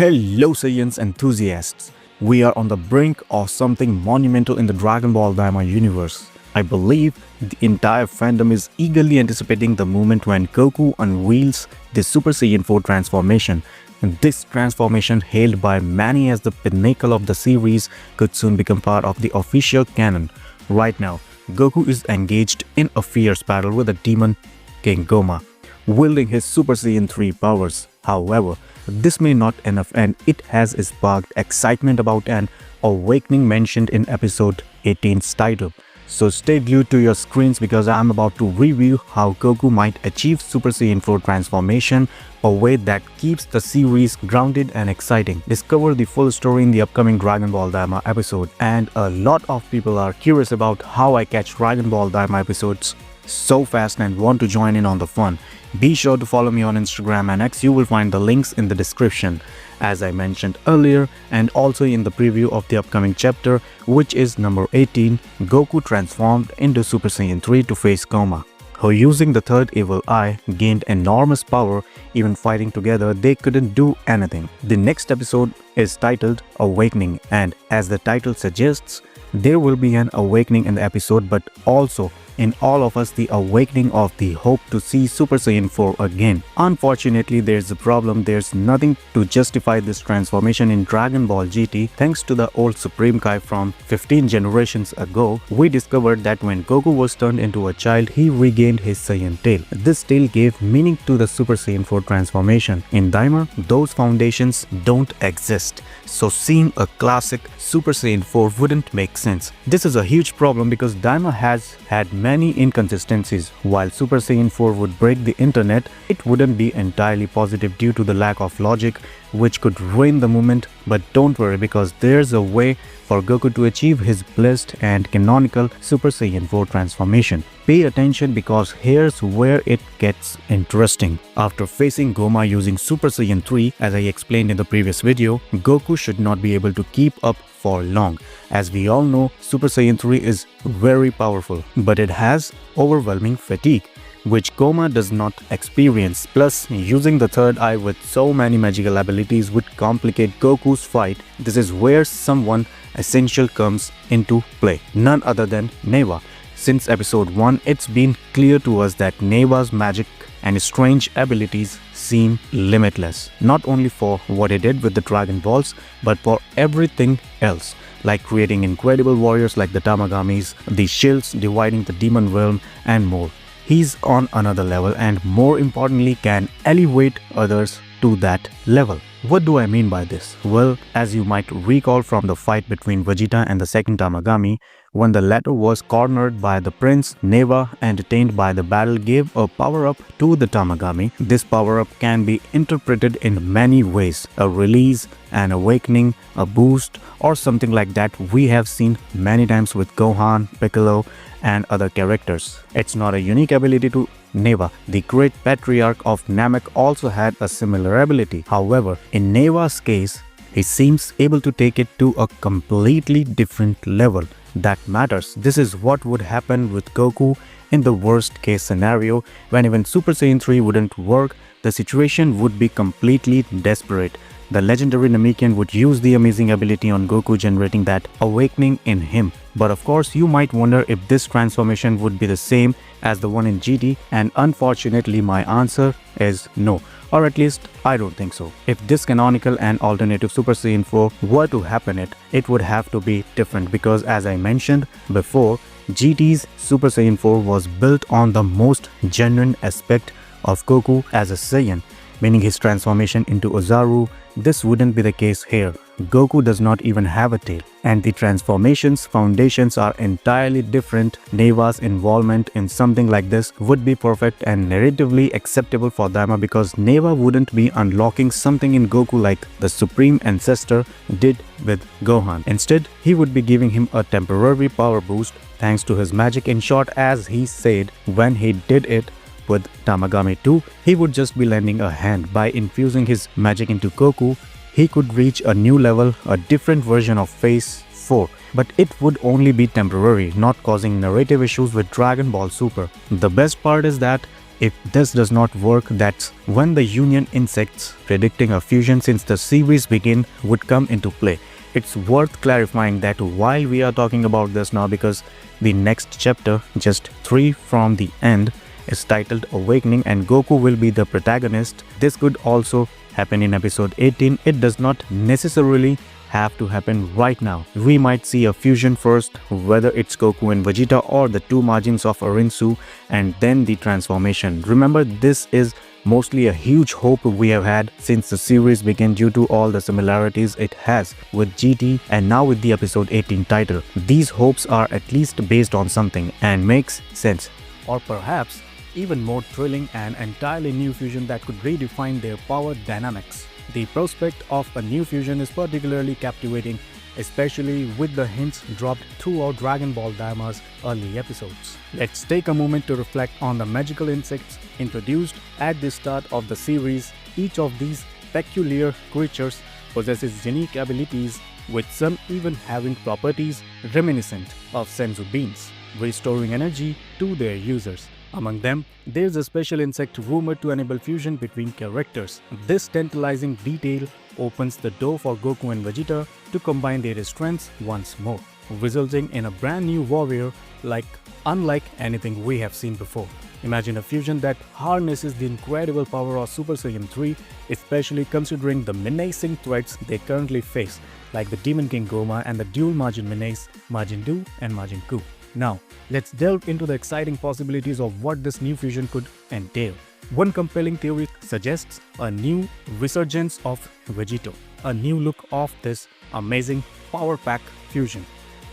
Hello Saiyan's enthusiasts! We are on the brink of something monumental in the Dragon Ball Daima universe. I believe the entire fandom is eagerly anticipating the moment when Goku unveils the Super Saiyan 4 transformation. And this transformation, hailed by many as the pinnacle of the series, could soon become part of the official canon. Right now, Goku is engaged in a fierce battle with the demon King Goma, wielding his Super Saiyan 3 powers. However, this may not enough, and it has sparked excitement about an awakening mentioned in episode 18's title. So stay glued to your screens because I'm about to review how Goku might achieve Super Saiyan 4 transformation, a way that keeps the series grounded and exciting. Discover the full story in the upcoming Dragon Ball Daima episode, and a lot of people are curious about how I catch Dragon Ball Daima episodes so fast and want to join in on the fun. Be sure to follow me on Instagram and X. You will find the links in the description. As I mentioned earlier and also in the preview of the upcoming chapter, which is number 18, Goku transformed into Super Saiyan 3 to face Goma, who using the third evil eye gained enormous power. Even fighting together, they couldn't do anything. The next episode is titled Awakening, and as the title suggests, there will be an awakening in the episode, but also in all of us the awakening of the hope to see Super Saiyan 4 again. Unfortunately, there's a problem. There's nothing to justify this transformation in Dragon Ball GT. Thanks to the old Supreme Kai from 15 generations ago, we discovered that when Goku was turned into a child, he regained his Saiyan tail. This tail gave meaning to the Super Saiyan 4 transformation. In Daima, those foundations don't exist, so seeing a classic Super Saiyan 4 wouldn't make sense. This is a huge problem because Daima has had many inconsistencies. While Super Saiyan 4 would break the internet, it wouldn't be entirely positive due to the lack of logic, which could ruin the moment. But don't worry, because there's a way for Goku to achieve his blessed and canonical Super Saiyan 4 transformation. Pay attention because here's where it gets interesting. After facing Goma using Super Saiyan 3, as I explained in the previous video, Goku should not be able to keep up for long. As we all know, Super Saiyan 3 is very powerful, but it has overwhelming fatigue, which Goma does not experience. Plus, using the third eye with so many magical abilities would complicate Goku's fight. This is where someone essential comes into play, none other than Nava. Since episode 1, it's been clear to us that Nava's magic and strange abilities seem limitless, not only for what he did with the Dragon Balls, but for everything else, like creating incredible warriors like the Tamagamis, the shields dividing the demon realm, and more. He's on another level, and more importantly, can elevate others to that level. What do I mean by this? Well, as you might recall from the fight between Vegeta and the second Tamagami, when the latter was cornered by the prince, Nava, entertained by the battle, gave a power-up to the Tamagami. This power-up can be interpreted in many ways: a release, an awakening, a boost, or something like that. We have seen many times with Gohan, Piccolo, and other characters. It's not a unique ability to Nava. The great patriarch of Namek also had a similar ability. However, in Nava's case, he seems able to take it to a completely different level that matters. This is what would happen with Goku in the worst case scenario, when even Super Saiyan 3 wouldn't work. The situation would be completely desperate. The legendary Namekian would use the amazing ability on Goku, generating that awakening in him. But of course, you might wonder if this transformation would be the same as the one in GT, and unfortunately my answer is no. Or at least, I don't think so. If this canonical and alternative Super Saiyan 4 were to happen, it would have to be different, because as I mentioned before, GT's Super Saiyan 4 was built on the most genuine aspect of Goku as a Saiyan, meaning his transformation into Ozaru. This wouldn't be the case here. Goku does not even have a tail, and the transformation's foundations are entirely different. Nava's involvement in something like this would be perfect and narratively acceptable for Daima, because Nava wouldn't be unlocking something in Goku like the Supreme Ancestor did with Gohan. Instead, he would be giving him a temporary power boost thanks to his magic. In short, as he said when he did it with Tamagami 2, he would just be lending a hand. By infusing his magic into Goku, he could reach a new level, a different version of Phase 4. But it would only be temporary, not causing narrative issues with Dragon Ball Super. The best part is that If this does not work, that's when the Union insects predicting a fusion since the series began would come into play. It's worth clarifying that while we are talking about this now, because the next chapter, just 3 from the end, is titled Awakening and Goku will be the protagonist. This could also happen in episode 18. It does not necessarily have to happen right now. We might see a fusion first, whether it's Goku and Vegeta or the two margins of Arinsu, and then the transformation. Remember, this is mostly a huge hope we have had since the series began due to all the similarities it has with GT and now with the episode 18 title. These hopes are at least based on something and makes sense. Or perhaps even more thrilling, an entirely new fusion that could redefine their power dynamics. The prospect of a new fusion is particularly captivating, especially with the hints dropped throughout Dragon Ball Daima's early episodes. Let's take a moment to reflect on the magical insects introduced at the start of the series. Each of these peculiar creatures possesses unique abilities, with some even having properties reminiscent of senzu beans, restoring energy to their users. Among them, there's a special insect rumored to enable fusion between characters. This tantalizing detail opens the door for Goku and Vegeta to combine their strengths once more, resulting in a brand new warrior unlike anything we have seen before. Imagine a fusion that harnesses the incredible power of Super Saiyan 3, especially considering the menacing threats they currently face, like the Demon King Goma and the dual Majin menace, Majin Du and Majin Ku. Now, let's delve into the exciting possibilities of what this new fusion could entail. One compelling theory suggests a new resurgence of Vegeta, a new look of this amazing power pack fusion.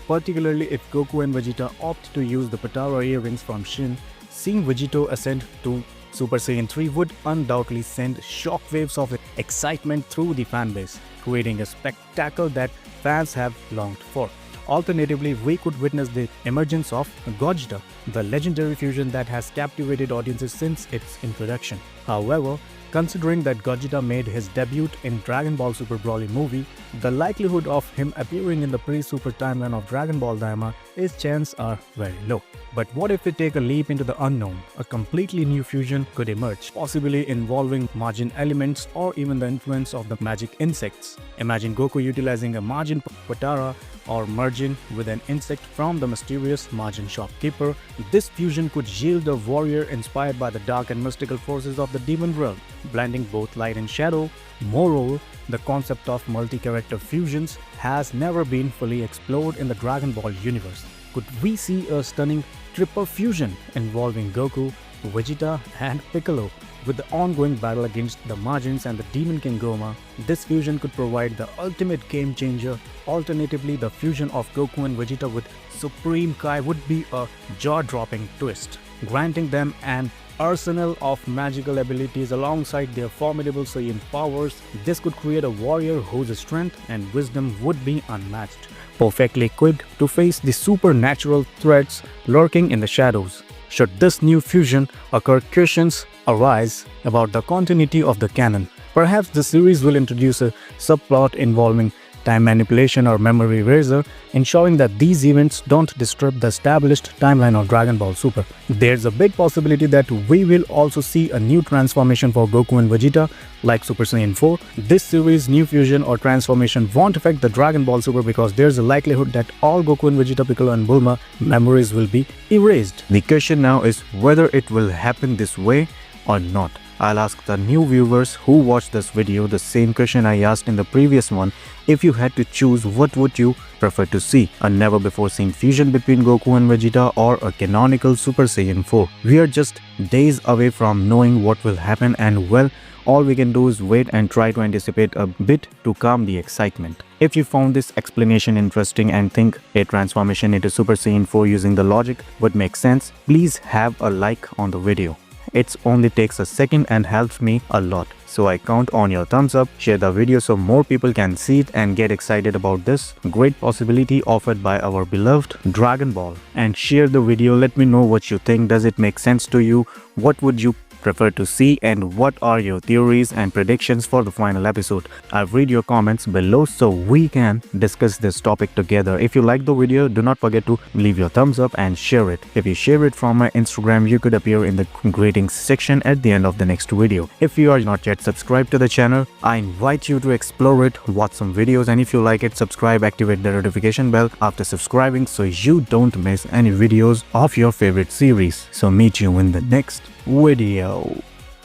Particularly if Goku and Vegeta opt to use the Potara earrings from Shin, seeing Vegeta ascend to Super Saiyan 3 would undoubtedly send shockwaves of excitement through the fanbase, creating a spectacle that fans have longed for. Alternatively, we could witness the emergence of Gogeta, the legendary fusion that has captivated audiences since its introduction. However, considering that Gogeta made his debut in Dragon Ball Super Broly movie, the likelihood of him appearing in the pre-Super timeline of Dragon Ball Daima is chances are very low. But what if we take a leap into the unknown? A completely new fusion could emerge, possibly involving Majin elements or even the influence of the magic insects. Imagine Goku utilizing a Majin Potara or merging with an insect from the mysterious Majin shopkeeper. This fusion could yield a warrior inspired by the dark and mystical forces of the demon realm, blending both light and shadow. Moreover, the concept of multi-character fusions has never been fully explored in the Dragon Ball universe. Could we see a stunning triple fusion involving Goku, Vegeta and Piccolo? With the ongoing battle against the Majins and the Demon King Goma, this fusion could provide the ultimate game changer. Alternatively, the fusion of Goku and Vegeta with Supreme Kai would be a jaw-dropping twist, granting them an arsenal of magical abilities alongside their formidable Saiyan powers. This could create a warrior whose strength and wisdom would be unmatched, perfectly equipped to face the supernatural threats lurking in the shadows. Should this new fusion occur, questions arise about the continuity of the canon. Perhaps the series will introduce a subplot involving time manipulation or memory eraser, ensuring that these events don't disrupt the established timeline of Dragon Ball Super. There's a big possibility that we will also see a new transformation for Goku and Vegeta, like Super Saiyan 4. This series' new fusion or transformation won't affect the Dragon Ball Super because there's a likelihood that all Goku and Vegeta, Piccolo and Bulma memories will be erased. The question now is whether it will happen this way or not. I'll ask the new viewers who watched this video the same question I asked in the previous one. If you had to choose, what would you prefer to see? A never before seen fusion between Goku and Vegeta or a canonical Super Saiyan 4? We are just days away from knowing what will happen, and well, all we can do is wait and try to anticipate a bit to calm the excitement. If you found this explanation interesting and think a transformation into Super Saiyan 4 using the logic would make sense, please have a like on the video. It only takes a second and helps me a lot. So I count on your thumbs up, share the video so more people can see it and get excited about this great possibility offered by our beloved Dragon Ball. And share the video, let me know what you think. Does it make sense to you? What would you prefer to see, and what are your theories and predictions for the final episode. I'll read your comments below so we can discuss this topic together. If you like the video, do not forget to leave your thumbs up and share it. If you share it from my Instagram, you could appear in the greetings section at the end of the next video. If you are not yet subscribed to the channel, I invite you to explore it, watch some videos, and if you like it, subscribe, activate the notification bell after subscribing so you don't miss any videos of your favorite series. So meet you in the next video.